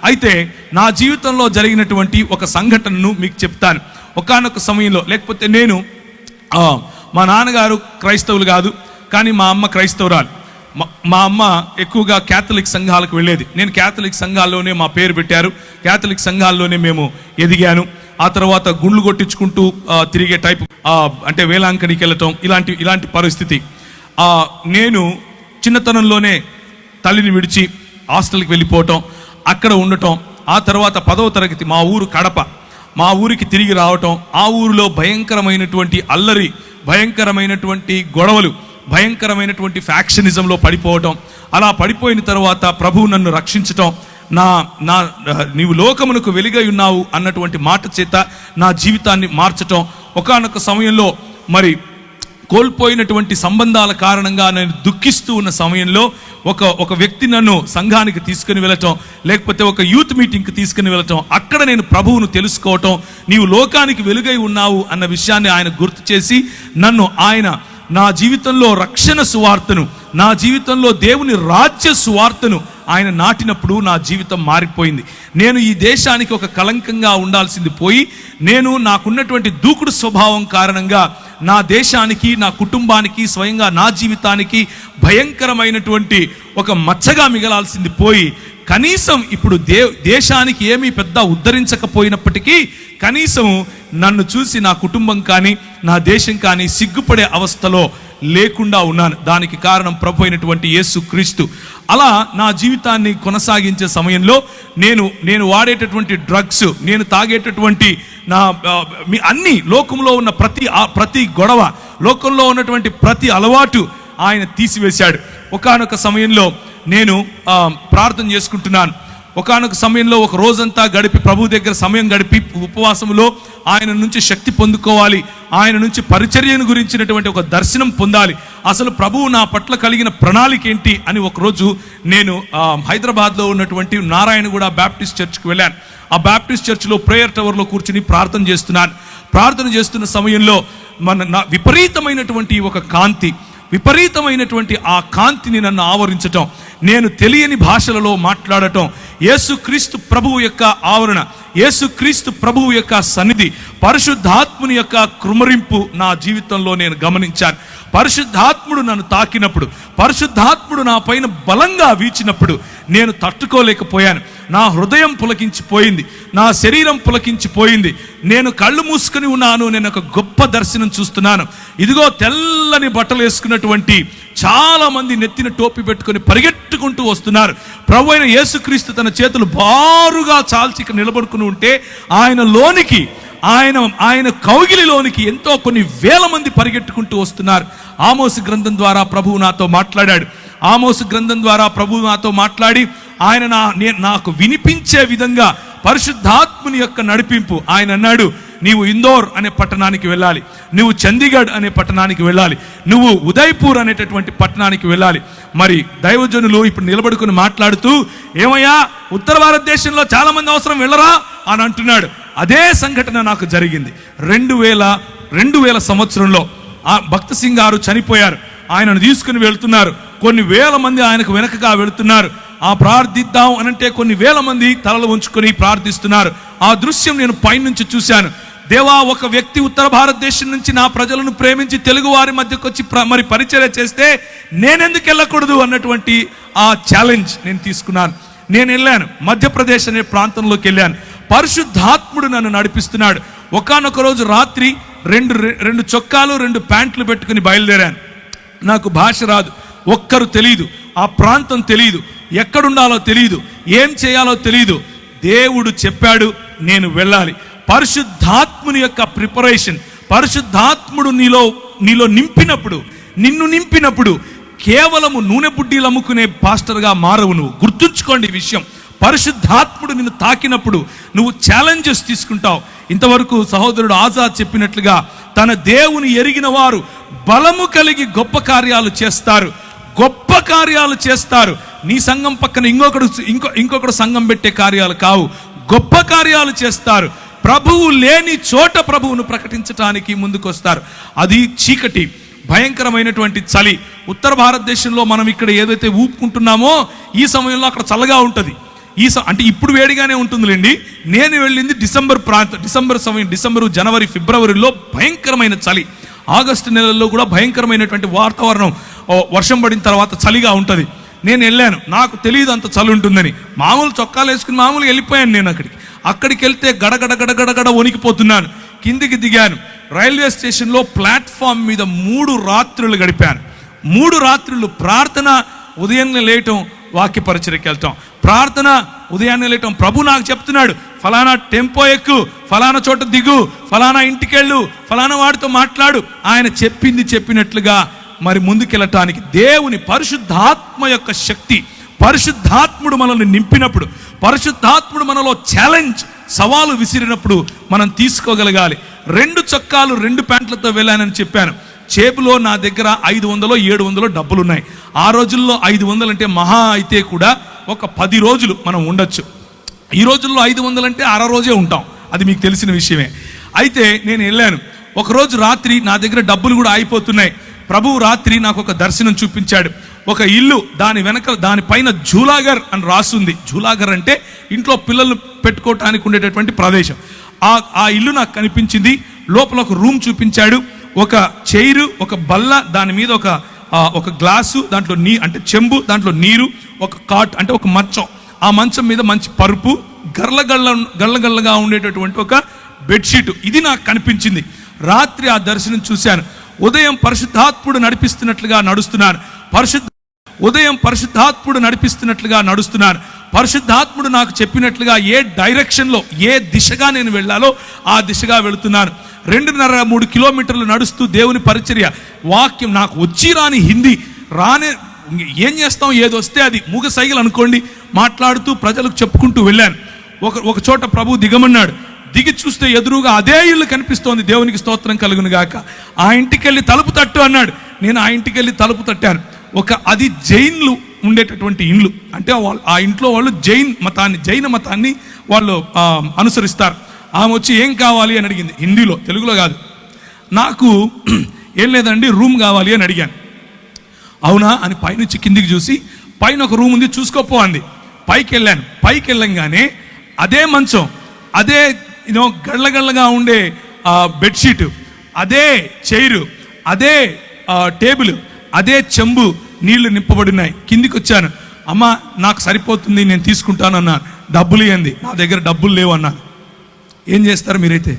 అయితే నా జీవితంలో జరిగినటువంటి ఒక సంఘటనను మీకు చెప్తాను. ఒకానొక సమయంలో, లేకపోతే నేను మా నాన్నగారు క్రైస్తవులు కాదు, కానీ మా అమ్మ క్రైస్తవురాలు. మా అమ్మ ఎక్కువగా క్యాథలిక్ సంఘాలకు వెళ్ళేది. నేను క్యాథలిక్ సంఘాల్లోనే మా పేరు పెట్టారు, క్యాథలిక్ సంఘాల్లోనే మేము ఎదిగాను. ఆ తర్వాత గుండ్లు కొట్టించుకుంటూ తిరిగే టైప్, అంటే వేలాంకనికి వెళ్ళటం, ఇలాంటి పరిస్థితి. నేను చిన్నతనంలోనే తల్లిని విడిచి హాస్టల్కి వెళ్ళిపోవటం, అక్కడ ఉండటం. ఆ తర్వాత 10వ తరగతి మా ఊరు కడప, మా ఊరికి తిరిగి రావటం. ఆ ఊరిలో భయంకరమైనటువంటి అల్లరి, భయంకరమైనటువంటి గొడవలు, భయంకరమైనటువంటి ఫ్యాక్షనిజంలో పడిపోవటం. అలా పడిపోయిన తర్వాత ప్రభువు నన్ను రక్షించటం, నీవు లోకమునకు వెలుగై ఉన్నావు అన్నటువంటి మాట చేత నా జీవితాన్ని మార్చటం. ఒకానొక సమయంలో మరి కోల్పోయినటువంటి సంబంధాల కారణంగా నేను దుఃఖిస్తూ ఉన్న సమయంలో ఒక వ్యక్తి నన్ను సంఘానికి తీసుకుని వెళ్ళటం, లేకపోతే ఒక యూత్ మీటింగ్కి తీసుకుని వెళ్ళటం. అక్కడ నేను ప్రభువును తెలుసుకోవటం, నీవు లోకానికి వెలుగై ఉన్నావు అన్న విషయాన్ని ఆయన గుర్తు చేసి ఆయన నా జీవితంలో రక్షణ సువార్తను, నా జీవితంలో దేవుని రాజ్య సువార్తను ఆయన నాటినప్పుడు నా జీవితం మారిపోయింది. నేను ఈ దేశానికి ఒక కళంకంగా ఉండాల్సింది పోయి, నేను నాకున్నటువంటి దూకుడు స్వభావం కారణంగా నా దేశానికి, నా కుటుంబానికి, స్వయంగా నా జీవితానికి భయంకరమైనటువంటి ఒక మచ్చగా మిగలాల్సింది పోయి, కనీసం ఇప్పుడు దేశానికి ఏమీ పెద్ద ఉద్ధరించకపోయినప్పటికీ కనీసం నన్ను చూసి నా కుటుంబం కానీ నా దేశం కానీ సిగ్గుపడే అవస్థలో లేకుండా ఉన్నాను. దానికి కారణం ప్రభు అయినటువంటి యేసు క్రీస్తు. అలా నా జీవితాన్ని కొనసాగించే సమయంలో నేను వాడేటటువంటి డ్రగ్స్, నేను తాగేటటువంటి అన్ని, లోకంలో ఉన్న ప్రతి గొడవ, లోకంలో ఉన్నటువంటి ప్రతి అలవాటు ఆయన తీసివేశాడు. ఒకానొక సమయంలో నేను ప్రార్థన చేసుకుంటున్నాను. ఒకానొక సమయంలో ఒక రోజంతా గడిపి, ప్రభు దగ్గర సమయం గడిపి, ఉపవాసంలో ఆయన నుంచి శక్తి పొందుకోవాలి, ఆయన నుంచి పరిచర్యను గురించినటువంటి ఒక దర్శనం పొందాలి, అసలు ప్రభువు నా పట్ల కలిగిన ప్రణాళిక ఏంటి అని ఒకరోజు నేను హైదరాబాద్లో ఉన్నటువంటి నారాయణగూడ బ్యాప్టిస్ట్ చర్చ్కి వెళ్ళాను. ఆ బ్యాప్టిస్ట్ చర్చ్లో ప్రేయర్ టవర్లో కూర్చుని ప్రార్థన చేస్తున్నాను. ప్రార్థన చేస్తున్న సమయంలో విపరీతమైనటువంటి ఒక కాంతి, విపరీతమైనటువంటి ఆ కాంతిని నన్ను ఆవరించటం, నేను తెలియని భాషలలో మాట్లాడటం, యేసుక్రీస్తు ప్రభువు యొక్క ఆవరణ, యేసుక్రీస్తు ప్రభువు యొక్క సన్నిధి, పరిశుద్ధాత్ముని యొక్క కృమరింపు నా జీవితంలో నేను గమనించాను. పరిశుద్ధాత్ముడు నన్ను తాకినప్పుడు, పరిశుద్ధాత్ముడు నా పైన బలంగా వీచినప్పుడు నేను తట్టుకోలేకపోయాను. నా హృదయం పులకించిపోయింది, నా శరీరం పులకించిపోయింది. నేను కళ్ళు మూసుకుని ఉన్నాను. నేను ఒక గొప్ప దర్శనం చూస్తున్నాను. ఇదిగో తెల్లని బట్టలు వేసుకున్నటువంటి చాలా మంది నెత్తిన టోపీ పెట్టుకొని పరిగెట్టుకుంటూ వస్తున్నారు. ప్రభు అయిన యేసుక్రీస్తు తన చేతులు బారుగా చాల్చి నిలబడుకుని ఉంటే ఆయన కౌగిలిలోనికి ఎంతో కొన్ని వేల మంది పరిగెట్టుకుంటూ వస్తున్నారు. ఆమోసు గ్రంథం ద్వారా ప్రభువు నాతో మాట్లాడాడు. ఆమోసు గ్రంథం ద్వారా ప్రభువు నాతో మాట్లాడి ఆయన నాకు వినిపించే విధంగా పరిశుద్ధాత్ముని యొక్క నడిపింపు. ఆయన అన్నాడు, నీవు ఇందోర్ అనే పట్టణానికి వెళ్ళాలి, నువ్వు చండీగఢ్ అనే పట్టణానికి వెళ్ళాలి, నువ్వు ఉదయ్పూర్ అనేటటువంటి పట్టణానికి వెళ్ళాలి. మరి దైవజనులు ఇప్పుడు నిలబడుకుని మాట్లాడుతూ, ఏమయ్యా ఉత్తర భారతదేశంలో చాలా మంది అవసరం వెళ్ళరా అని అంటున్నాడు. అదే సంఘటన నాకు జరిగింది. 2000 సంవత్సరంలో భక్త సింగ్ గారు చనిపోయారు. ఆయనను తీసుకుని వెళ్తున్నారు. కొన్ని వేల మంది ఆయనకు వెనకగా వెళుతున్నారు. ప్రార్థిద్దాం అనంటే కొన్ని వేల మంది తలలు ఉంచుకొని ప్రార్థిస్తున్నారు. ఆ దృశ్యం నేను పైనుంచి చూశాను. దేవా, ఒక వ్యక్తి ఉత్తర భారతదేశం నుంచి నా ప్రజలను ప్రేమించి తెలుగు వారి మధ్యకు వచ్చి మరి పరిచర్య చేస్తే నేనెందుకు వెళ్ళకూడదు అన్నటువంటి ఆ ఛాలెంజ్ నేను తీసుకున్నాను. నేను వెళ్ళాను, మధ్యప్రదేశ్ అనే ప్రాంతంలోకి వెళ్ళాను. పరిశుద్ధాత్ముడు నన్ను నడిపిస్తున్నాడు. ఒకానొక రోజు రాత్రి రెండు చొక్కాలు 2 ప్యాంట్లు పెట్టుకుని బయలుదేరాను. నాకు భాష రాదు, ఒక్కరు తెలియదు, ఆ ప్రాంతం తెలియదు, ఎక్కడుండాలో తెలియదు, ఏం చేయాలో తెలియదు. దేవుడు చెప్పాడు, నేను వెళ్ళాలి. పరిశుద్ధాత్ముని యొక్క ప్రిపరేషన్, పరిశుద్ధాత్ముడు నీలో నిన్ను నింపినప్పుడు కేవలము నూనె బుడ్డీలు అమ్ముకునే పాస్టర్గా మారవు. నువ్వు గుర్తుంచుకోండి ఈ విషయం. పరిశుద్ధాత్ముడు నిన్ను తాకినప్పుడు నువ్వు ఛాలెంజెస్ తీసుకుంటావు. ఇంతవరకు సహోదరుడు ఆజాద్ చెప్పినట్లుగా తన దేవుని ఎరిగిన వారు బలము కలిగి గొప్ప కార్యాలు చేస్తారు, గొప్ప కార్యాలు చేస్తారు. నీ సంఘం పక్కన ఇంకొకడు సంఘం పెట్టే కార్యాలు కావు, గొప్ప కార్యాలు చేస్తారు. ప్రభువు లేని చోట ప్రభువును ప్రకటించడానికి ముందుకొస్తారు. అది చీకటి, భయంకరమైనటువంటి చలి. ఉత్తర భారతదేశంలో మనం ఇక్కడ ఏదైతే ఊపుకుంటున్నామో ఈ సమయంలో అక్కడ చల్లగా ఉంటుంది. అంటే ఇప్పుడు వేడిగానే ఉంటుందిలేండి. నేను వెళ్ళింది డిసెంబర్ సమయం, డిసెంబరు, జనవరి, ఫిబ్రవరిలో భయంకరమైన చలి. ఆగస్టు నెలల్లో కూడా భయంకరమైనటువంటి వాతావరణం, వర్షం పడిన తర్వాత చలిగా ఉంటుంది. నేను వెళ్ళాను, నాకు తెలియదు అంత చలి ఉంటుందని. మామూలు చొక్కాలు వేసుకుని మామూలుగా వెళ్ళిపోయాను. నేను అక్కడికి వెళ్తే గడగడ వణికిపోతున్నాను. కిందికి దిగాను. రైల్వే స్టేషన్లో ప్లాట్ఫామ్ మీద 3 రాత్రులు గడిపాను. 3 రాత్రులు ప్రార్థన, ఉదయాన్నే లేయటం, వాక్య పరిచర్యకి వెళ్తాం, ప్రార్థన, ఉదయాన్నే లేయటం. ప్రభు నాకు చెప్తున్నాడు, ఫలానా టెంపో ఎక్కు, ఫలానా చోట దిగు, ఫలానా ఇంటికెళ్ళు, ఫలానా వాడితో మాట్లాడు. ఆయన చెప్పింది చెప్పినట్లుగా మరి ముందుకెళ్ళటానికి దేవుని పరిశుద్ధాత్మ యొక్క శక్తి, పరిశుద్ధాత్ముడు మనల్ని నింపినప్పుడు, పరిశుద్ధాత్ముడు మనలో ఛాలెంజ్, సవాలు విసిరినప్పుడు మనం తీసుకోగలగాలి. 2 చొక్కాలు 2 ప్యాంట్లతో వెళ్ళానని చెప్పాను. చేబులో నా దగ్గర 500 700 డబ్బులున్నాయి. ఆ రోజుల్లో 500 అంటే మహా అయితే కూడా ఒక 10 రోజులు మనం ఉండొచ్చు. ఈ రోజుల్లో 500 అంటే అర రోజే ఉంటాం, అది మీకు తెలిసిన విషయమే. అయితే నేను వెళ్ళాను. ఒకరోజు రాత్రి నా దగ్గర డబ్బులు కూడా అయిపోతున్నాయి. ప్రభువు రాత్రి నాకు ఒక దర్శనం చూపించాడు. ఒక ఇల్లు, దానిపైన జూలాగర్ అని రాస్తుంది. జూలాగర్ అంటే ఇంట్లో పిల్లలు పెట్టుకోవటానికి ఉండేటటువంటి ప్రదేశం. ఆ ఇల్లు నాకు కనిపించింది. లోపల ఒక రూమ్ చూపించాడు. ఒక చైరు, ఒక బల్ల, దాని మీద ఒక గ్లాసు, దాంట్లో అంటే చెంబు, దాంట్లో నీరు, ఒక కాట్ అంటే ఒక మంచం. ఆ మంచం మీద మంచి పరుపు, గళ్ళగా ఉండేటటువంటి ఒక బెడ్షీట్. ఇది నాకు కనిపించింది. రాత్రి ఆ దర్శనం చూశాను. ఉదయం పరిశుద్ధాత్ముడు నడిపిస్తున్నట్లుగా నడుస్తున్నాను. పరిశుద్ధాత్ముడు నాకు చెప్పినట్లుగా ఏ డైరెక్షన్లో, ఏ దిశగా నేను వెళ్ళాలో ఆ దిశగా వెళుతున్నాను. 2.5-3 కిలోమీటర్లు నడుస్తూ దేవుని పరిచర్య, వాక్యం. నాకు వచ్చి రాని హిందీ ఏం చేస్తాం, ఏదొస్తే అది మూగ సైగలు అనుకోండి, మాట్లాడుతూ ప్రజలకు చెప్పుకుంటూ వెళ్ళాను. ఒక చోట ప్రభు దిగమన్నాడు. దిగి చూస్తే ఎదురుగా అదే ఇల్లు కనిపిస్తోంది. దేవునికి స్తోత్రం కలుగును గాక. ఆ ఇంటికి వెళ్ళి తలుపు తట్టు అన్నాడు. నేను ఆ ఇంటికి వెళ్ళి తలుపు తట్టాను. అది జైన్లు ఉండేటటువంటి ఇండ్లు. అంటే ఆ ఇంట్లో వాళ్ళు జైన మతాన్ని వాళ్ళు అనుసరిస్తారు. ఆమె వచ్చి ఏం కావాలి అని అడిగింది, హిందీలో, తెలుగులో కాదు. నాకు ఏం లేదండి, రూమ్ కావాలి అని అడిగాను. అవునా అని పైనుంచి కిందికి చూసి, పైన ఒక రూమ్ ఉంది, చూసుకోపో అంది. పైకి వెళ్ళాను. పైకి వెళ్ళంగానే అదే మంచం, అదే గళ్ళగా ఉండే బెడ్షీట్, అదే చైరు, అదే టేబుల్, అదే చెంబు, నీళ్లు నింపబడినాయి. కిందికి వచ్చాను. అమ్మ నాకు సరిపోతుంది, నేను తీసుకుంటాను అన్నాను. డబ్బులు ఇవ్వండి. నా దగ్గర డబ్బులు లేవు అన్నాను. ఏం చేస్తారు మీరైతే?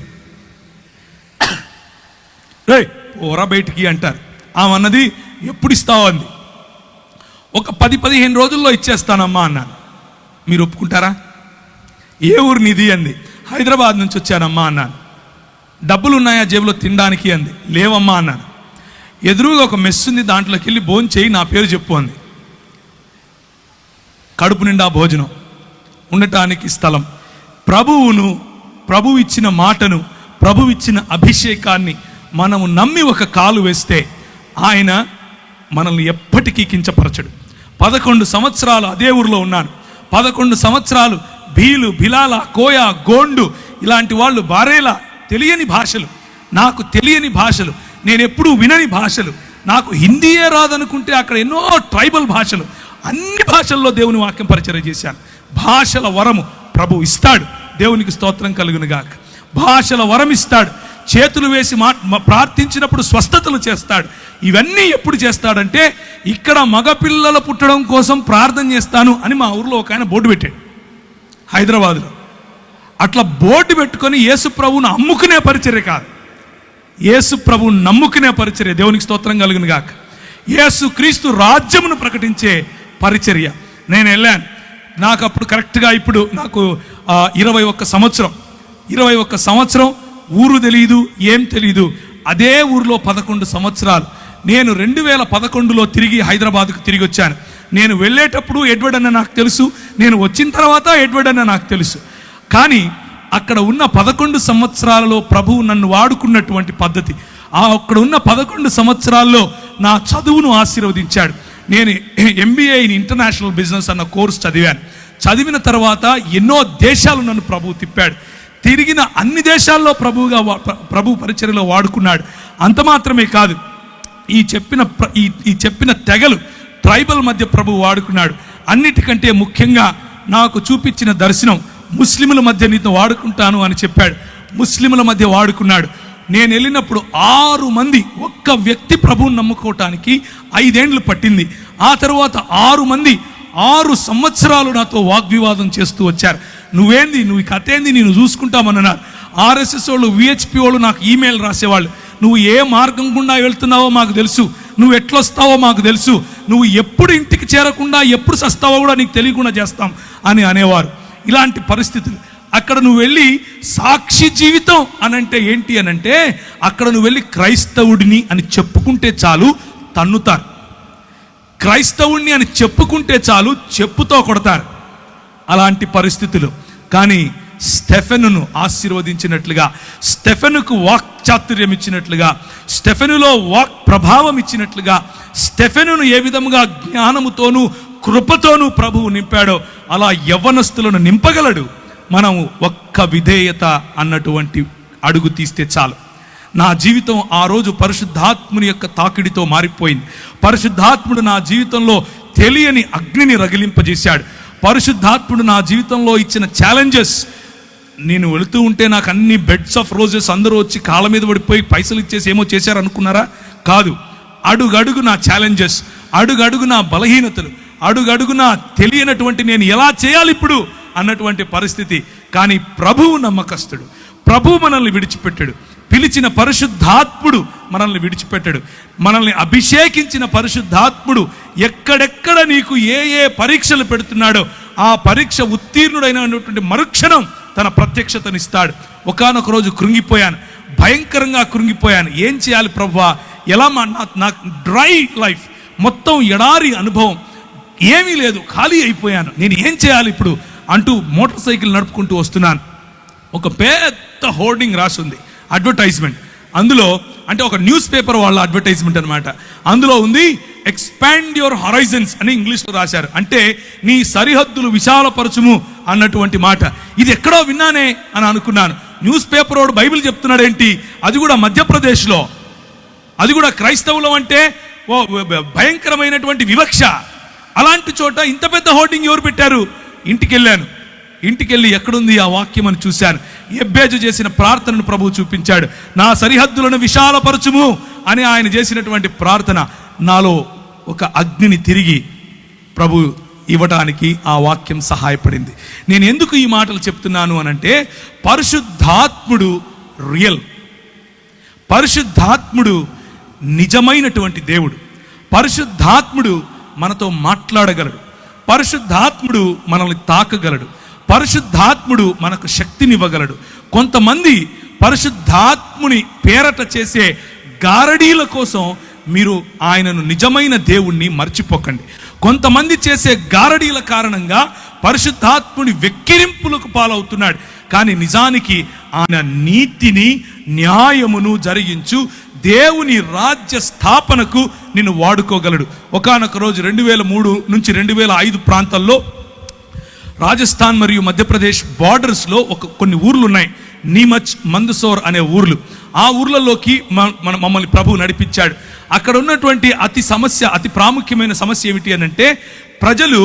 పోరా బయటికి అంటారు. ఆమె అన్నది, ఎప్పుడు ఇస్తావు అంది. ఒక 10-15 రోజుల్లో ఇచ్చేస్తానమ్మా అన్నాను. మీరు ఒప్పుకుంటారా? ఏ ఊరు నిధి అంది. హైదరాబాద్ నుంచి వచ్చానమ్మా అన్నాను. డబ్బులు ఉన్నాయా జేబులో తినడానికి అంది. లేవమ్మా అన్నాను. ఎదురుగా ఒక మెస్ ఉంది, దాంట్లోకి వెళ్ళి భోజనం చేయి, నా పేరు చెప్పు అంది. కడుపు నిండా భోజనం, ఉండటానికి స్థలం. ప్రభువు ఇచ్చిన మాటను, ప్రభువు ఇచ్చిన అభిషేకాన్ని మనము నమ్మి ఒక కాలు వేస్తే ఆయన మనల్ని ఎప్పటికీ కించపరచడు. 11 సంవత్సరాలు అదే ఊరిలో ఉన్నాను. 11 సంవత్సరాలు భీలు, బిలాల, కోయ, గోండు ఇలాంటి వాళ్ళు, బారేలా, తెలియని భాషలు, నాకు తెలియని భాషలు, నేను ఎప్పుడూ వినని భాషలు, నాకు హిందీయే రాదనుకుంటే అక్కడ ఎన్నో ట్రైబల్ భాషలు, అన్ని భాషల్లో దేవుని వాక్యం పరిచర్య చేశాను. భాషల వరము ప్రభు ఇస్తాడు. దేవునికి స్తోత్రం కలుగును గాక. భాషల వరం ఇస్తాడు. చేతులు వేసి ప్రార్థించినప్పుడు స్వస్థతలు చేస్తాడు. ఇవన్నీ ఎప్పుడు చేస్తాడంటే, ఇక్కడ మగపిల్లలు పుట్టడం కోసం ప్రార్థన చేస్తాను అని మా ఊర్లో ఒక ఆయన బోర్డు పెట్టాడు, హైదరాబాద్లో. అట్లా బోర్డు పెట్టుకొని యేసు ప్రభువును అమ్ముకునే పరిచర్య కాదు, యేసు ప్రభువును నమ్ముకునే పరిచర్య. దేవునికి స్తోత్రం కలుగును గాక. యేసు క్రీస్తు రాజ్యమును ప్రకటించే పరిచర్య. నేను వెళ్ళాను. నాకు అప్పుడు కరెక్ట్గా ఇప్పుడు నాకు 21 సంవత్సరం. ఊరు తెలియదు, ఏం తెలియదు. అదే ఊరిలో 11 సంవత్సరాలు. నేను 2011లో తిరిగి హైదరాబాద్కు తిరిగి వచ్చాను. నేను వెళ్ళేటప్పుడు ఎడ్వర్డ్ అన్న నాకు తెలుసు, నేను వచ్చిన తర్వాత ఎడ్వర్డ్ అన్న నాకు తెలుసు. కానీ అక్కడ ఉన్న 11 సంవత్సరాలలో ప్రభువు నన్ను వాడుకున్నటువంటి పద్ధతి, అక్కడ ఉన్న 11 సంవత్సరాల్లో నా చదువును ఆశీర్వదించాడు. నేను MBA ఇన్ ఇంటర్నేషనల్ బిజినెస్ అన్న కోర్స్ చదివాను. చదివిన తర్వాత ఎన్నో దేశాలు నన్ను ప్రభువు తిప్పాడు. తిరిగిన అన్ని దేశాల్లో ప్రభు పరిచర్యలో వాడుకున్నాడు. అంత మాత్రమే కాదు, ఈ చెప్పిన తెగలు, ట్రైబల్ మధ్య ప్రభు వాడుకున్నాడు. అన్నిటికంటే ముఖ్యంగా నాకు చూపించిన దర్శనం, ముస్లిముల మధ్య నీతో వాడుకుంటాను అని చెప్పాడు. ముస్లిముల మధ్య వాడుకున్నాడు. నేను వెళ్ళినప్పుడు 6 మంది, ఒక్క వ్యక్తి ప్రభువుని నమ్ముకోవటానికి 5 ఏండ్లు పట్టింది. ఆ తర్వాత 6 మంది 6 సంవత్సరాలు నాతో వాగ్వివాదం చేస్తూ వచ్చారు. నువ్వేంది, నువ్వు ఈ కథ ఏంది, నేను చూసుకుంటామన్నారు. ఆర్ఎస్ఎస్ వాళ్ళు, విహెచ్పి వాళ్ళు నాకు ఈమెయిల్ రాసేవాళ్ళు. నువ్వు ఏ మార్గం గుండా వెళ్తున్నావో మాకు తెలుసు, నువ్వు ఎట్లొస్తావో మాకు తెలుసు, నువ్వు ఎప్పుడు ఇంటికి చేరకుండా ఎప్పుడు సస్తావో కూడా నీకు తెలియకుండా చేస్తాం అని అనేవారు. ఇలాంటి పరిస్థితులు. అక్కడ నువ్వు వెళ్ళి సాక్షి జీవితం అనంటే ఏంటి అనంటే, అక్కడ నువ్వు వెళ్ళి క్రైస్తవుడిని అని చెప్పుకుంటే చాలు తన్నుతారు. క్రైస్తవుడిని అని చెప్పుకుంటే చాలు చెప్పుతో కొడతారు. అలాంటి పరిస్థితులు. కానీ స్టెఫెనును ఆశీర్వదించినట్లుగా, స్టెఫెనుకు వాక్ చాతుర్యం ఇచ్చినట్లుగా, స్టెఫెనులో వాక్ ప్రభావం ఇచ్చినట్లుగా, స్టెఫెనును ఏ విధముగా జ్ఞానముతోనూ కృపతోనూ ప్రభువు నింపాడో అలా యవ్వనస్తులను నింపగలడు. మనం ఒక్క విధేయత అన్నటువంటి అడుగు తీస్తే చాలు. నా జీవితం ఆ రోజు పరిశుద్ధాత్ముని యొక్క తాకిడితో మారిపోయింది. పరిశుద్ధాత్ముడు నా జీవితంలో తెలియని అగ్నిని రగిలింపజేశాడు. పరిశుద్ధాత్ముడు నా జీవితంలో ఇచ్చిన ఛాలెంజెస్, నేను వెళుతూ ఉంటే నాకు అన్ని బెడ్స్ ఆఫ్ రోజెస్ అందరూ వచ్చి కాళ్ళ మీద పడిపోయి పైసలు ఇచ్చేసి ఏమో చేశారు అనుకున్నారా? కాదు. అడుగడుగు నా ఛాలెంజెస్, అడుగడుగు నా బలహీనతలు, అడుగడుగు నా తెలియనటువంటి నేను ఎలా చేయాలి ఇప్పుడు అన్నటువంటి పరిస్థితి. కానీ ప్రభువు నమ్మకస్తుడు. ప్రభువు మనల్ని విడిచిపెట్టాడు. పిలిచిన పరిశుద్ధాత్ముడు మనల్ని విడిచిపెట్టాడు. మనల్ని అభిషేకించిన పరిశుద్ధాత్ముడు ఎక్కడెక్కడ నీకు ఏ ఏ పరీక్షలు పెడుతున్నాడో ఆ పరీక్ష ఉత్తీర్ణుడైనటువంటి మరుక్షణం తన ప్రత్యక్షతనిస్తాడు. ఒకానొక రోజు కృంగిపోయాను, భయంకరంగా కృంగిపోయాను. ఏం చేయాలి ప్రభువా? ఎలా నాకు డ్రై లైఫ్, మొత్తం ఎడారి అనుభవం, ఏమీ లేదు, ఖాళీ అయిపోయాను, నేను ఏం చేయాలి ఇప్పుడు అంటూ మోటార్ సైకిల్ నడుపుకుంటూ వస్తున్నాను. ఒక పెద్ద హోర్డింగ్ రాసింది, అడ్వర్టైజ్మెంట్. అందులో అంటే ఒక న్యూస్ పేపర్ వాళ్ళ అడ్వర్టైజ్మెంట్ అనమాట. అందులో ఉంది ఎక్స్పాండ్ యువర్ హరైజన్స్ అని ఇంగ్లీష్లో రాశారు. అంటే నీ సరిహద్దులు విశాలపరచుము అన్నటువంటి మాట. ఇది ఎక్కడో విన్నానే అని అనుకున్నాను. న్యూస్ పేపర్ వాడు బైబిల్ చెప్తున్నాడు ఏంటి, అది కూడా మధ్యప్రదేశ్లో, అది కూడా క్రైస్తవులం అంటే ఓ భయంకరమైనటువంటి వివక్ష. అలాంటి చోట ఇంత పెద్ద హోర్డింగ్ ఎవరు పెట్టారు? ఇంటికి వెళ్ళాను. ఇంటికి వెళ్ళి ఎక్కడుంది ఆ వాక్యం అని చూశాను. యెబ్బేజు చేసిన ప్రార్థనను ప్రభువు చూపించాడు. నా సరిహద్దులను విశాలపరచుము అని ఆయన చేసినటువంటి ప్రార్థన నాలో ఒక అగ్నిని తిరిగి ప్రభు ఇవ్వటానికి ఆ వాక్యం సహాయపడింది. నేను ఎందుకు ఈ మాటలు చెప్తున్నాను అనంటే, పరిశుద్ధాత్ముడు రియల్, పరిశుద్ధాత్ముడు నిజమైనటువంటి దేవుడు. పరిశుద్ధాత్ముడు మనతో మాట్లాడగలడు. పరిశుద్ధాత్ముడు మనల్ని తాకగలడు. పరిశుద్ధాత్ముడు మనకు శక్తినివ్వగలడు. కొంతమంది పరిశుద్ధాత్ముని పేరట చేసే గారడీల కోసం మీరు ఆయనను నిజమైన దేవుణ్ణి మర్చిపోకండి. కొంతమంది చేసే గారడీల కారణంగా పరిశుద్ధాత్ముని వెక్కిరింపులకు పాలవుతున్నాడు. కానీ నిజానికి ఆయన నీతిని న్యాయమును జరిగించు దేవుని రాజ్య స్థాపనకు నిన్ను వాడుకోగలడు. ఒకానొక రోజు 2003 నుంచి 2005 ప్రాంతాల్లో రాజస్థాన్ మరియు మధ్యప్రదేశ్ బార్డర్స్లో కొన్ని ఊర్లు ఉన్నాయి. నీమచ్, మందసౌర్ అనే ఊర్లు. ఆ ఊర్లలోకి మమ్మల్ని ప్రభువు నడిపించాడు. అక్కడ ఉన్నటువంటి అతి ప్రాముఖ్యమైన సమస్య ఏమిటి అని అంటే, ప్రజలు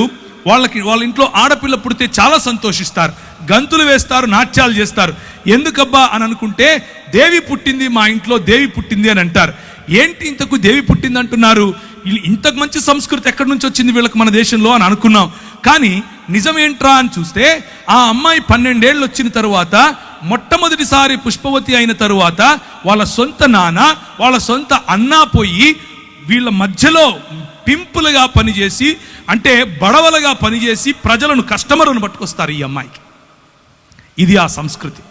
వాళ్ళ ఇంట్లో ఆడపిల్ల పుడితే చాలా సంతోషిస్తారు, గంతులు వేస్తారు, నాట్యాలు చేస్తారు. ఎందుకబ్బా అని అనుకుంటే, దేవి పుట్టింది మా ఇంట్లో, దేవి పుట్టింది అని అంటారు. ఏంటి ఇంతకు దేవి పుట్టింది అంటున్నారు? ఇంతకు మంచి సంస్కృతి ఎక్కడి నుంచి వచ్చింది వీళ్ళకి మన దేశంలో అని అనుకున్నాం. కానీ నిజమేంట్రా అని చూస్తే, ఆ అమ్మాయి 12 ఏళ్ళు వచ్చిన తరువాత, మొట్టమొదటిసారి పుష్పవతి అయిన తరువాత వాళ్ళ సొంత నాన్న, వాళ్ళ సొంత అన్న పోయి వీళ్ళ మధ్యలో పింపులుగా పనిచేసి, అంటే బడవలుగా పనిచేసి ప్రజలను, కస్టమర్లను పట్టుకొస్తారు ఈ అమ్మాయికి. ఇది ఆ సంస్కృతి,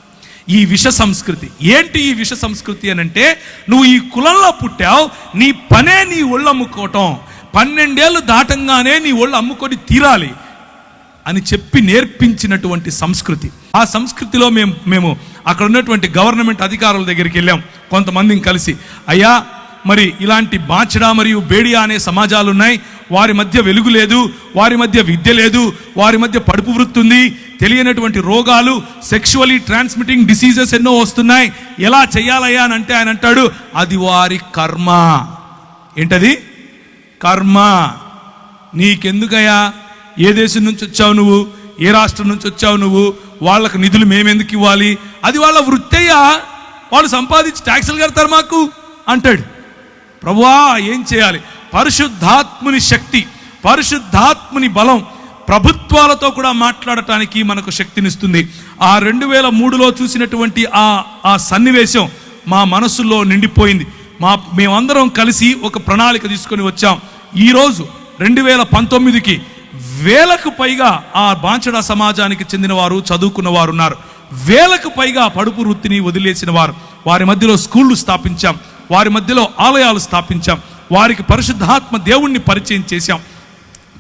ఈ విష సంస్కృతి. ఏంటి ఈ విష సంస్కృతి అని అంటే, నువ్వు ఈ కులంలో పుట్టావు, నీ పనే నీ ఒళ్ళు అమ్ముకోవటం, 12 ఏళ్ళు దాటంగానే నీ ఒళ్ళు అమ్ముకొని తీరాలి అని చెప్పి నేర్పించినటువంటి సంస్కృతి. ఆ సంస్కృతిలో మేము అక్కడ ఉన్నటువంటి గవర్నమెంట్ అధికారుల దగ్గరికి వెళ్ళాం, కొంతమందిని కలిసి. అయ్యా, మరి ఇలాంటి బాచడా మరియు బేడియా అనే సమాజాలు ఉన్నాయి, వారి మధ్య వెలుగు లేదు, వారి మధ్య విద్య లేదు, వారి మధ్య పడుపు వృత్తి ఉంది, తెలియనటువంటి రోగాలు, సెక్షువలీ ట్రాన్స్మిటింగ్ డిసీజెస్ ఎన్నో వస్తున్నాయి, ఎలా చెయ్యాలయ్యా అని అంటే ఆయన అంటాడు, అది వారి కర్మ. ఏంటది? కర్మ. నీకెందుకయ్యా? ఏ దేశం నుంచి వచ్చావు నువ్వు? ఏ రాష్ట్రం నుంచి వచ్చావు నువ్వు, వాళ్ళకు నిధులు మేమెందుకు ఇవ్వాలి, అది వాళ్ళ వృత్తయ్యా, వాళ్ళు సంపాదించి ట్యాక్సులు కడతారు మాకు అంటాడు. ప్రభువా ఏం చేయాలి? పరిశుద్ధాత్ముని శక్తి, పరిశుద్ధాత్ముని బలం ప్రభుత్వాలతో కూడా మాట్లాడటానికి మనకు శక్తినిస్తుంది. ఆ 2003లో చూసినటువంటి ఆ సన్నివేశం మా మనసులో నిండిపోయింది. మేమందరం కలిసి ఒక ప్రణాళిక తీసుకొని వచ్చాం. ఈరోజు 2019కి వేలకు పైగా ఆ బాంచడా సమాజానికి చెందిన వారు, చదువుకున్న వారు ఉన్నారు. వేలకు పైగా పడుపు వృత్తిని వదిలేసిన వారు. వారి మధ్యలో స్కూళ్ళు స్థాపించాం, వారి మధ్యలో ఆలయాలు స్థాపించాం, వారికి పరిశుద్ధాత్మ దేవుణ్ణి పరిచయం చేశాం.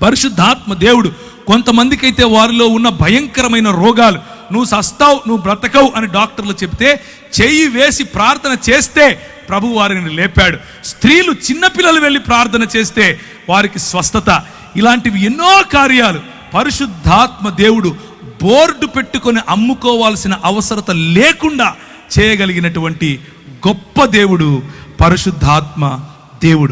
పరిశుద్ధాత్మ దేవుడు కొంతమందికి అయితే వారిలో ఉన్న భయంకరమైన రోగాలు, నువ్వు సస్తావు, నువ్వు బ్రతకవు అని డాక్టర్లు చెప్తే చెయ్యి వేసి ప్రార్థన చేస్తే ప్రభు వారిని లేపాడు. స్త్రీలు, చిన్నపిల్లలు వెళ్ళి ప్రార్థన చేస్తే వారికి స్వస్థత. ఇలాంటివి ఎన్నో కార్యాలు పరిశుద్ధాత్మ దేవుడు బోర్డు పెట్టుకొని అమ్ముకోవాల్సిన అవసరత లేకుండా చేయగలిగినటువంటి గొప్ప దేవుడు పరిశుద్ధాత్మ దేవుడు.